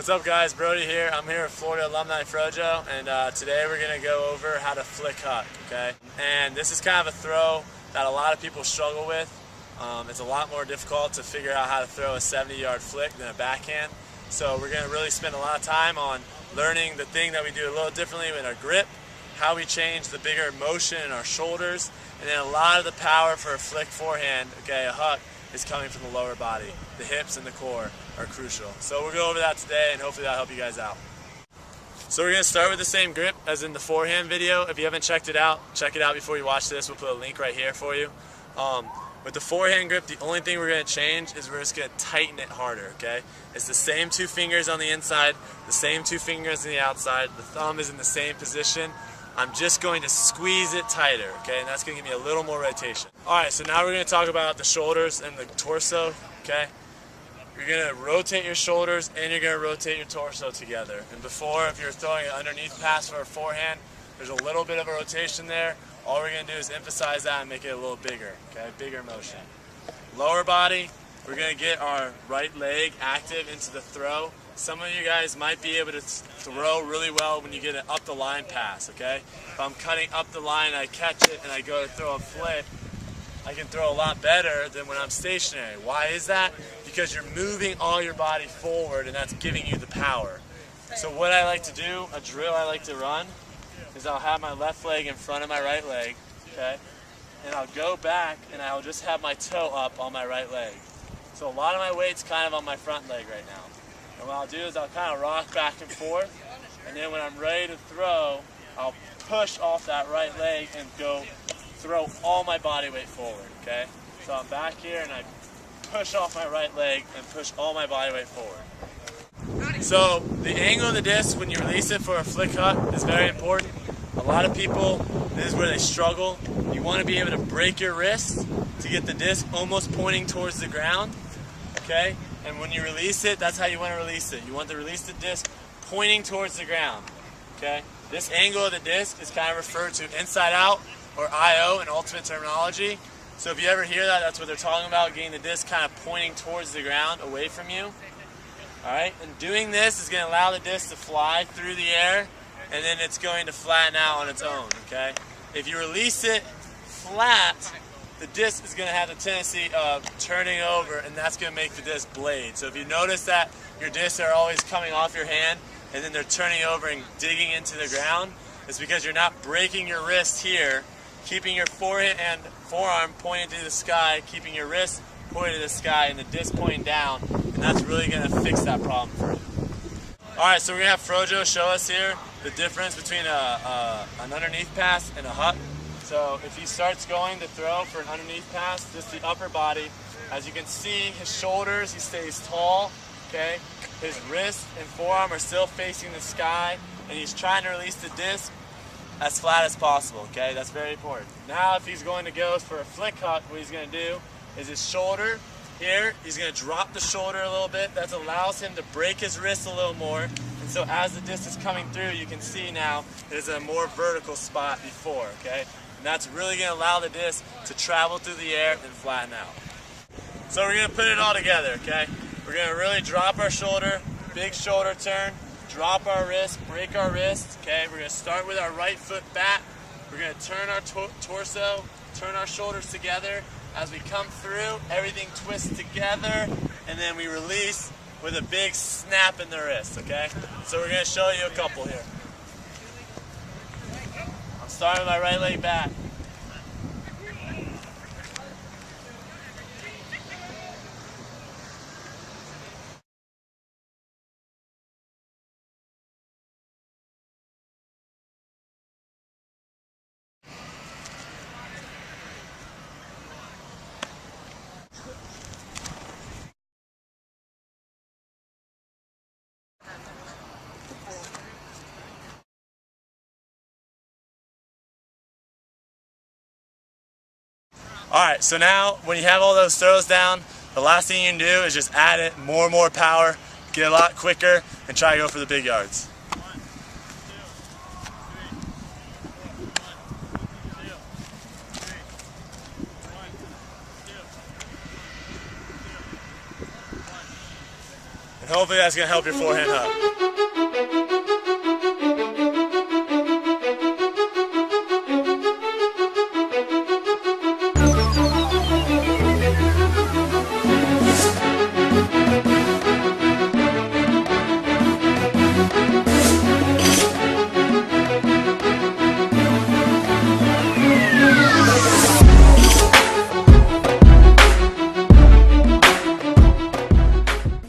What's up guys, Brodie here. I'm here at Florida Alumni Frojo, and today we're going to go over how to flick huck, okay? And this is kind of a throw that a lot of people struggle with. It's a lot more difficult to figure out how to throw a 70-yard flick than a backhand. So we're going to really spend a lot of time on learning the thing that we do a little differently in our grip, how we change the bigger motion in our shoulders, and then a lot of the power for a flick forehand, okay, a huck, is coming from the lower body. The hips and the core are crucial. So we'll go over that today, and hopefully that'll help you guys out. So we're going to start with the same grip as in the forehand video. If you haven't checked it out, check it out before you watch this. We'll put a link right here for you. With the forehand grip, the only thing we're going to change is we're just going to tighten it harder, okay? It's the same two fingers on the inside, the same two fingers on the outside. The thumb is in the same position. I'm just going to squeeze it tighter, okay? And that's going to give me a little more rotation. Alright, so now we're going to talk about the shoulders and the torso, okay? You're going to rotate your shoulders and you're going to rotate your torso together. And before, if you're throwing an underneath pass for a forehand, there's a little bit of a rotation there. All we're going to do is emphasize that and make it a little bigger, okay? Bigger motion. Lower body, we're going to get our right leg active into the throw. Some of you guys might be able to throw really well when you get an up the line pass, okay? If I'm cutting up the line, I catch it and I go to throw a flick, I can throw a lot better than when I'm stationary. Why is that? Because you're moving all your body forward and that's giving you the power. So what I like to do, a drill I like to run, is I'll have my left leg in front of my right leg, okay? And I'll go back and I'll just have my toe up on my right leg. So a lot of my weight's kind of on my front leg right now. And what I'll do is I'll kind of rock back and forth, and then when I'm ready to throw, I'll push off that right leg and go throw all my body weight forward, okay? So I'm back here and I push off my right leg and push all my body weight forward. So the angle of the disc when you release it for a flick huck is very important. A lot of people, this is where they struggle. You want to be able to break your wrist to get the disc almost pointing towards the ground, okay? And when you release it, that's how you want to release it. You want to release the disc pointing towards the ground, okay? This angle of the disc is kind of referred to inside out, or IO in ultimate terminology. So if you ever hear that, that's what they're talking about, getting the disc kind of pointing towards the ground, away from you. All right, and doing this is going to allow the disc to fly through the air, and then it's going to flatten out on its own, okay? If you release it flat, the disc is going to have the tendency of turning over, and that's going to make the disc blade. So if you notice that your discs are always coming off your hand, and then they're turning over and digging into the ground, it's because you're not breaking your wrist here, keeping your forehand and forearm pointed to the sky, keeping your wrist pointed to the sky, and the disc pointing down, and that's really going to fix that problem for you. Alright, so we're going to have Frojo show us here the difference between an underneath pass and a huck. So if he starts going to throw for an underneath pass, just the upper body, as you can see, his shoulders, he stays tall, okay? His wrist and forearm are still facing the sky, and he's trying to release the disc as flat as possible, okay? That's very important. Now if he's going to go for a flick huck, what he's going to do is his shoulder here, he's going to drop the shoulder a little bit. That allows him to break his wrist a little more. And so as the disc is coming through, you can see now there's a more vertical spot before, okay? And that's really going to allow the disc to travel through the air and flatten out. So we're going to put it all together, okay? We're going to really drop our shoulder, big shoulder turn, drop our wrist, break our wrist, okay? We're going to start with our right foot back. We're going to turn our torso, turn our shoulders together. As we come through, everything twists together, and then we release with a big snap in the wrist, okay? So we're going to show you a couple here. I'm starting with my right leg back. Alright, so now when you have all those throws down, the last thing you can do is just add it, more and more power, get a lot quicker, and try to go for the big yards. Hopefully that's going to help your forehand hook.